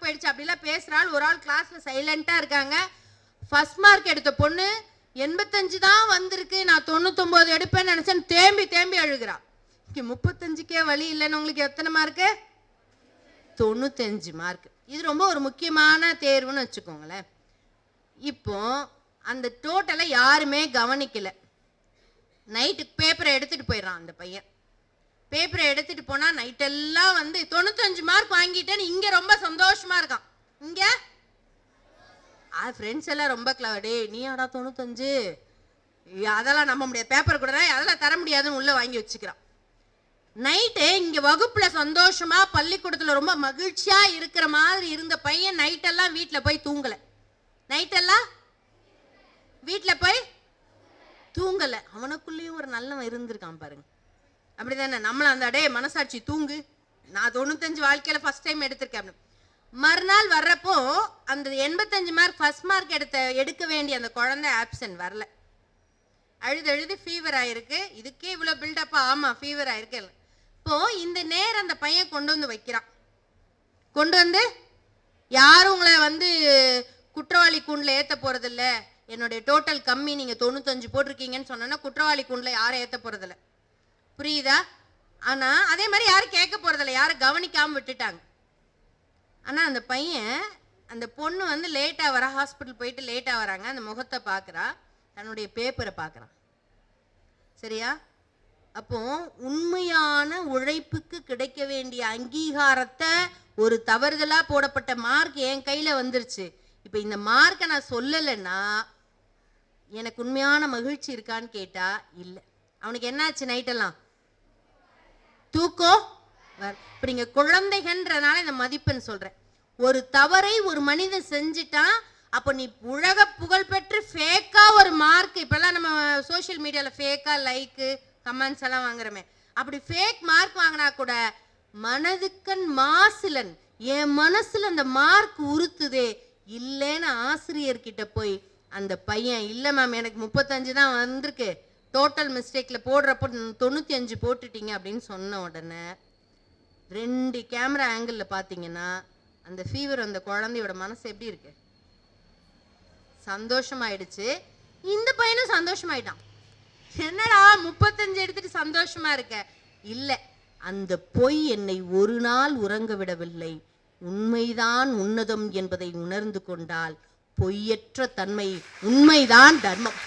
போயிடுச்சு அப்படிலாம் பேசுறாள். ஒரு ஆள் கிளாஸ்ல சைலண்டா இருக்காங்க. ஃபர்ஸ்ட் மார்க் எடுத்த பொண்ணு 85 தான் வந்திருக்கு, நான் 99 எடுப்பேன்னு நினைச்சேன், தேம்பி தேம்பி அழுகிறா. இங்க 35க்கே வழி இல்லைன்னு உங்களுக்கு எத்தனை மார்க்கு? 95 மார்க். இது ரொம்ப ஒரு முக்கியமான தேர்வுன்னு வச்சுக்கோங்களேன். இப்போ அந்த டோட்டலை யாருமே கவனிக்கல. நைட்டு பேப்பரை எடுத்துட்டு போயிடறான் அந்த பையன். பேப்பரை எடுத்துட்டு போனா நைட்டெல்லாம் வந்து 95 மார்க் வாங்கிட்டேன்னு இங்க ரொம்ப சந்தோஷமா இருக்கான். இங்க ஃப்ரெண்ட்ஸ் எல்லாம் ரொம்ப கிளவடே, நீ ஆடா 95, அதெல்லாம் நம்ப முடியாது, பேப்பர் கூட அதெல்லாம் தர முடியாதுன்னு உள்ள வாங்கி வச்சுக்கிறான். நைட்டு இங்க வகுப்புல சந்தோஷமா பள்ளிக்கூடத்துல ரொம்ப மகிழ்ச்சியா இருக்கிற மாதிரி இருந்த பையன் நைட்டெல்லாம் வீட்டுல போய் தூங்கல. நைட்டெல்லாம் வீட்டுல போய் தூங்கல. அவனுக்குள்ளேயும் ஒரு நல்லவன் இருந்திருக்கான் பாருங்க. அப்படிதானே? நம்மள அந்த அடே மனசாட்சி தூங்கு, நான் 95 வாழ்க்கையில ஃபர்ஸ்ட் டைம் எடுத்திருக்கேன். மறுநாள் வர்றப்போ அந்த 85 மார்க் ஃபர்ஸ்ட் மார்க் எடுக்க வேண்டிய அந்த குழந்தை ஆப்சன்ட் வரல. அழுது ஃபீவர் ஆயிருக்கு. இதுக்கே இவ்வளவு பில்டப்பா? ஆமா, ஃபீவர் ஆயிருக்கு. இப்போ இந்த நேரம் அந்த பையன் கொண்டு வந்து வைக்கிறான். கொண்டு வந்து யாரும் உங்களை வந்து குற்றவாளி கூண்டில் ஏற்ற போறது இல்லை, என்னுடைய டோட்டல் கம்மி, நீங்க 95 போட்டிருக்கீங்கன்னு சொன்னா குற்றவாளி கூண்டில் யாரும் ஏற்ற போறதில்ல. புரியுதா? ஆனா அதே மாதிரி யாரும் கேட்க போறதில்ல, யாரும் கவனிக்காம விட்டுட்டாங்க. ஆனா அந்த பையன், அந்த பொண்ணு வந்து லேட்டா வர, ஹாஸ்பிட்டல் போயிட்டு லேட்டா வராங்க, அந்த முகத்தை பார்க்குறா, தன்னுடைய பேப்பரை பார்க்குறான். சரியா? அப்போ உண்மையான உழைப்புக்கு கிடைக்க வேண்டிய அங்கீகாரத்தை ஒரு தவறுதலா போடப்பட்ட மார்க் என் கையில வந்துருச்சு. இப்ப இந்த மார்க்கை நான் சொல்லலைன்னா எனக்கு உண்மையான மகிழ்ச்சி இருக்கான்னு கேட்டா இல்லை. அவனுக்கு என்னாச்சு? நைட்டெல்லாம் தூக்கம். இப்ப நீங்க குழந்தைகன்றனால இந்த மதிப்பெண் சொல்றேன். ஒரு தவறை ஒரு மனிதன் செஞ்சுட்டான், அப்ப நீ உலக புகழ்பெற்று ஃபேக்கா ஒரு மார்க், இப்பெல்லாம் நம்ம சோசியல் மீடியால ஃபேக்கா லைக்கு கமெண்ட்ஸ் எல்லாம் வாங்குறமே, அப்படி ஃபேக் மார்க் வாங்கினா கூட மனதுக்கண் மாசிலன், என் மனசுல அந்த மார்க் உறுத்துதே இல்லைன்னு ஆசிரியர்கிட்ட போய் அந்த பையன், இல்லை மேம் எனக்கு 35 தான் வந்திருக்கு, டோட்டல் மிஸ்டேக்ல போடுறப்போ 95 போட்டுட்டீங்க அப்படின்னு சொன்ன உடனே 2 கேமரா ஆங்கிள் பார்த்தீங்கன்னா அந்த ஃபீவர் அந்த குழந்தையோட மனசு எப்படி இருக்கு? சந்தோஷமாயிடுச்சு. இந்த பையனும் சந்தோஷமாயிட்டான். என்னடா 35 எடுத்துட்டு சந்தோஷமா இருக்க? இல்லை, அந்த பொய் என்னை ஒரு நாள் உறங்க விடவில்லை. உண்மைதான் உன்னதம் என்பதை உணர்ந்து கொண்டால் பொய்யற்ற தன்மை, உண்மைதான் தர்மம்.